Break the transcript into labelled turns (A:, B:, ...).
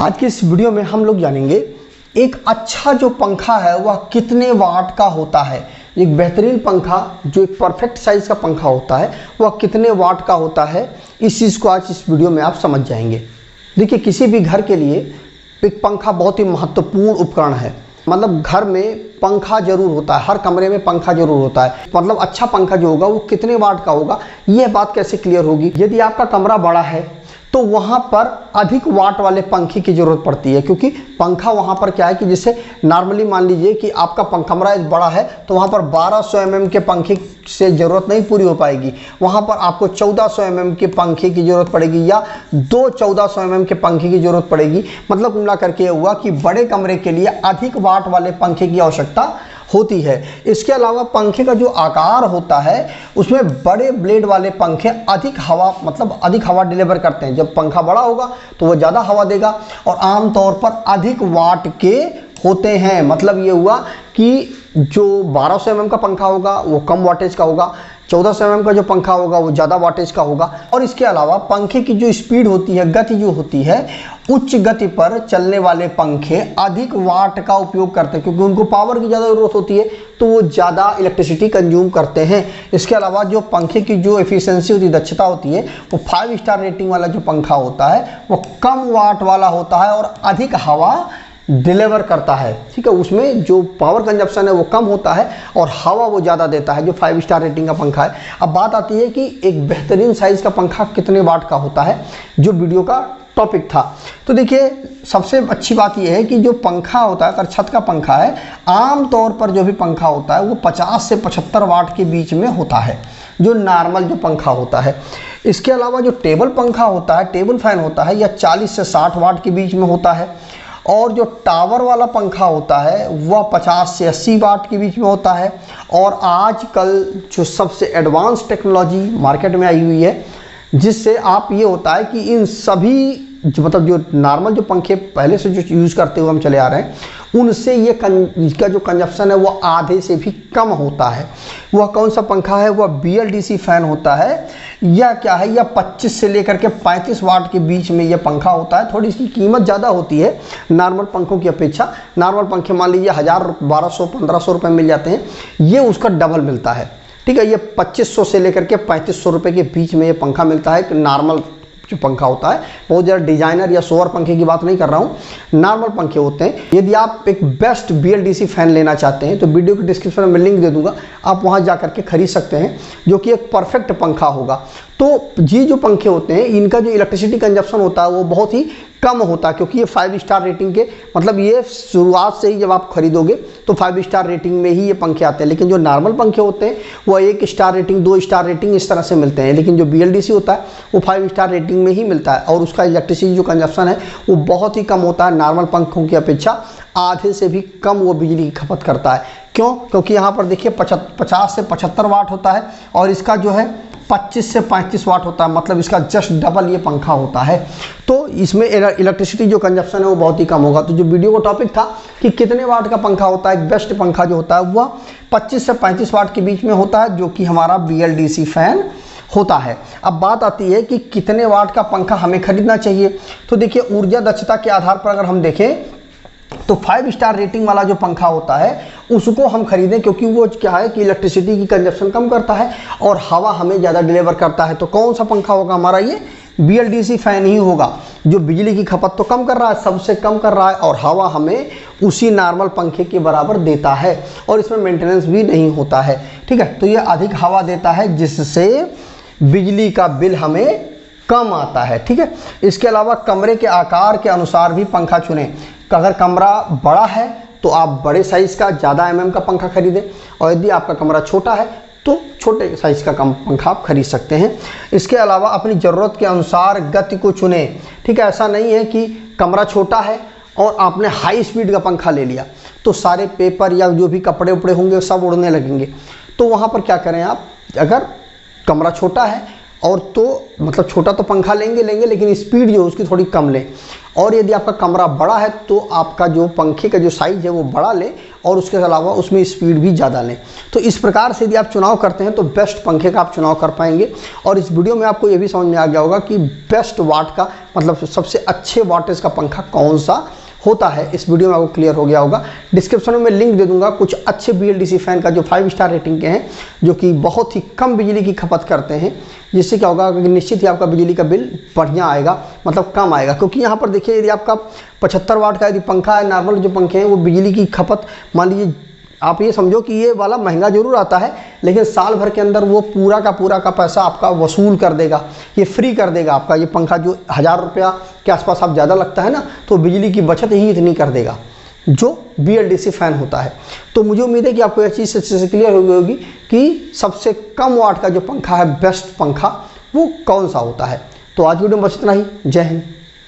A: आज की इस वीडियो में हम लोग जानेंगे एक अच्छा जो पंखा है वह कितने वाट का होता है। एक बेहतरीन पंखा जो एक परफेक्ट साइज का पंखा होता है वह कितने वाट का होता है, इस चीज़ को आज इस वीडियो में आप समझ जाएंगे। देखिए, किसी भी घर के लिए एक पंखा बहुत ही महत्वपूर्ण उपकरण है। मतलब घर में पंखा जरूर होता है, हर कमरे में पंखा जरूर होता है। मतलब अच्छा पंखा जो होगा वो कितने वाट का होगा, यह बात कैसे क्लियर होगी। यदि आपका कमरा बड़ा है तो वहाँ पर अधिक वाट वाले पंखे की ज़रूरत पड़ती है, क्योंकि पंखा वहाँ पर क्या है कि जैसे नॉर्मली मान लीजिए कि आपका कमरा बड़ा है तो वहाँ पर 1200 mm के पंखे से ज़रूरत नहीं पूरी हो पाएगी। वहाँ पर आपको 1400 mm के पंखे की ज़रूरत पड़ेगी या 1400 mm के पंखे की ज़रूरत पड़ेगी। मतलब मिला करके यह हुआ कि बड़े कमरे के लिए अधिक वाट वाले पंखे की आवश्यकता होती है। इसके अलावा पंखे का जो आकार होता है उसमें बड़े ब्लेड वाले पंखे अधिक हवा डिलीवर करते हैं। जब पंखा बड़ा होगा तो वह ज़्यादा हवा देगा और आमतौर पर अधिक वाट के होते हैं। मतलब ये हुआ कि जो 1200 mm का पंखा होगा वो कम वाटेज का होगा, 1400 mm का जो पंखा होगा वो ज़्यादा वाटेज का होगा। और इसके अलावा पंखे की जो स्पीड होती है, गति जो होती है, उच्च गति पर चलने वाले पंखे अधिक वाट का उपयोग करते हैं, क्योंकि उनको पावर की ज़्यादा ज़रूरत होती है तो वो ज़्यादा इलेक्ट्रिसिटी कंज्यूम करते हैं। इसके अलावा जो पंखे की जो एफिशिएंसी होती है, दक्षता होती है, वो 5 स्टार रेटिंग वाला जो पंखा होता है वो कम वाट वाला होता है और अधिक हवा डिलीवर करता है। ठीक है, उसमें जो पावर कंजप्शन है वो कम होता है और हवा वो ज़्यादा देता है, जो 5 स्टार रेटिंग का पंखा है। अब बात आती है कि एक बेहतरीन साइज़ का पंखा कितने वाट का होता है, जो वीडियो का टॉपिक था। तो देखिए, सबसे अच्छी बात यह है कि जो पंखा होता है, अगर छत का पंखा है, आमतौर पर जो भी पंखा होता है वो 50 से 75 वाट के बीच में होता है, जो नॉर्मल जो पंखा होता है। इसके अलावा जो टेबल पंखा होता है, टेबल फैन होता है, यह 40 से 60 वाट के बीच में होता है। और जो टावर वाला पंखा होता है वह 50 से 80 वाट के बीच में होता है। और आजकल जो सबसे एडवांस टेक्नोलॉजी मार्केट में आई हुई है, जिससे आप ये होता है कि इन सभी जो नॉर्मल जो पंखे पहले से जो यूज़ करते हुए हम चले आ रहे हैं उनसे इसका जो कंजप्शन है वो आधे से भी कम होता है। वह कौन सा पंखा है? वह BLDC फैन होता है। यह क्या है? यह 25 से लेकर के 35 वाट के बीच में यह पंखा होता है। थोड़ी इसकी कीमत ज़्यादा होती है नॉर्मल पंखों की अपेक्षा। नॉर्मल पंखे मान लीजिए 1000, 1200, 1500 रुपये मिल जाते हैं, ये उसका डबल मिलता है। ठीक है, ये 2500 से लेकर के 3500 रुपये के बीच में ये पंखा मिलता है। नॉर्मल जो पंखा होता है, बहुत ज़्यादा डिजाइनर या सोवर पंखे की बात नहीं कर रहा हूँ, नॉर्मल पंखे होते हैं। यदि आप एक बेस्ट BLDC फैन लेना चाहते हैं तो वीडियो के डिस्क्रिप्शन में लिंक दे दूंगा, आप वहाँ जा करके खरीद सकते हैं, जो कि एक परफेक्ट पंखा होगा। तो ये जो पंखे होते हैं इनका जो इलेक्ट्रिसिटी कंजप्शन होता है वो बहुत ही कम होता है, क्योंकि ये 5 स्टार रेटिंग के, मतलब ये शुरुआत से ही जब आप खरीदोगे तो 5 स्टार रेटिंग में ही ये पंखे आते हैं। लेकिन जो नॉर्मल पंखे होते हैं वो 1 स्टार रेटिंग, 2 स्टार रेटिंग इस तरह से मिलते हैं। लेकिन जो BLDC होता है वो 5 स्टार रेटिंग में ही मिलता है और उसका इलेक्ट्रिसिटी जो कंजप्शन है वो बहुत ही कम होता है। नॉर्मल पंखों की अपेक्षा आधे से भी कम वो बिजली की खपत करता है। क्यों? क्योंकि यहाँ पर देखिए 50 से 75 वाट होता है और इसका जो है 25 से 35 वाट होता है। मतलब इसका जस्ट डबल ये पंखा होता है। तो इसमें इलेक्ट्रिसिटी जो कंजप्शन है वो बहुत ही कम होगा। तो जो वीडियो का टॉपिक था कि कितने वाट का पंखा होता है, एक बेस्ट पंखा जो होता है वह 25 से 35 वाट के बीच में होता है, जो कि हमारा BLDC फैन होता है। अब बात आती है कि कितने वाट का पंखा हमें खरीदना चाहिए। तो देखिए, ऊर्जा दक्षता के आधार पर अगर हम देखें तो 5 स्टार रेटिंग वाला जो पंखा होता है उसको हम खरीदें, क्योंकि वो क्या है कि इलेक्ट्रिसिटी की कंजप्शन कम करता है और हवा हमें ज़्यादा डिलीवर करता है। तो कौन सा पंखा होगा हमारा? ये BLDC फैन ही होगा, जो बिजली की खपत तो कम कर रहा है, सबसे कम कर रहा है और हवा हमें उसी नॉर्मल पंखे के बराबर देता है और इसमें मेंटेनेंस भी नहीं होता है। ठीक है, तो ये अधिक हवा देता है जिससे बिजली का बिल हमें कम आता है। ठीक है, इसके अलावा कमरे के आकार के अनुसार भी पंखा चुनें। अगर कमरा बड़ा है तो आप बड़े साइज़ का ज़्यादा mm का पंखा खरीदें, और यदि आपका कमरा छोटा है तो छोटे साइज़ का पंखा आप खरीद सकते हैं। इसके अलावा अपनी ज़रूरत के अनुसार गति को चुनें। ठीक है, ऐसा नहीं है कि कमरा छोटा है और आपने हाई स्पीड का पंखा ले लिया तो सारे पेपर या जो भी कपड़े उपड़े होंगे सब उड़ने लगेंगे। तो वहाँ पर क्या करें आप, अगर कमरा छोटा है और तो मतलब छोटा तो पंखा लेंगे लेकिन स्पीड जो है उसकी थोड़ी कम लें। और यदि आपका कमरा बड़ा है तो आपका जो पंखे का जो साइज़ है वो बड़ा लें और उसके अलावा उसमें स्पीड भी ज़्यादा लें। तो इस प्रकार से यदि आप चुनाव करते हैं तो बेस्ट पंखे का आप चुनाव कर पाएंगे। और इस वीडियो में आपको ये भी समझ में आ गया होगा कि बेस्ट वाट का मतलब सबसे अच्छे वाटेज का पंखा कौन सा होता है। इस वीडियो में आपको क्लियर हो गया होगा। डिस्क्रिप्शन में मैं लिंक दे दूंगा कुछ अच्छे BLDC फैन का जो 5 स्टार रेटिंग के हैं, जो कि बहुत ही कम बिजली की खपत करते हैं, जिससे क्या होगा कि निश्चित ही आपका बिजली का बिल बढ़िया आएगा, मतलब कम आएगा। क्योंकि यहाँ पर देखिए यदि आपका 75 वाट का यदि पंखा है, नॉर्मल जो पंखे हैं वो बिजली की खपत मान लीजिए आप ये समझो कि ये वाला महंगा जरूर आता है लेकिन साल भर के अंदर वो पूरा का पैसा आपका वसूल कर देगा, ये फ्री कर देगा आपका। ये पंखा जो 1000 रुपया के आसपास आप ज़्यादा लगता है ना, तो बिजली की बचत ही इतनी कर देगा जो BLDC फैन होता है। तो मुझे उम्मीद है कि आपको यह चीज़ अच्छे से क्लियर हो गई होगी कि सबसे कम वाट का जो पंखा है, बेस्ट पंखा, वो कौन सा होता है। तो आज वीडियो में बस इतना ही। जय हिंद।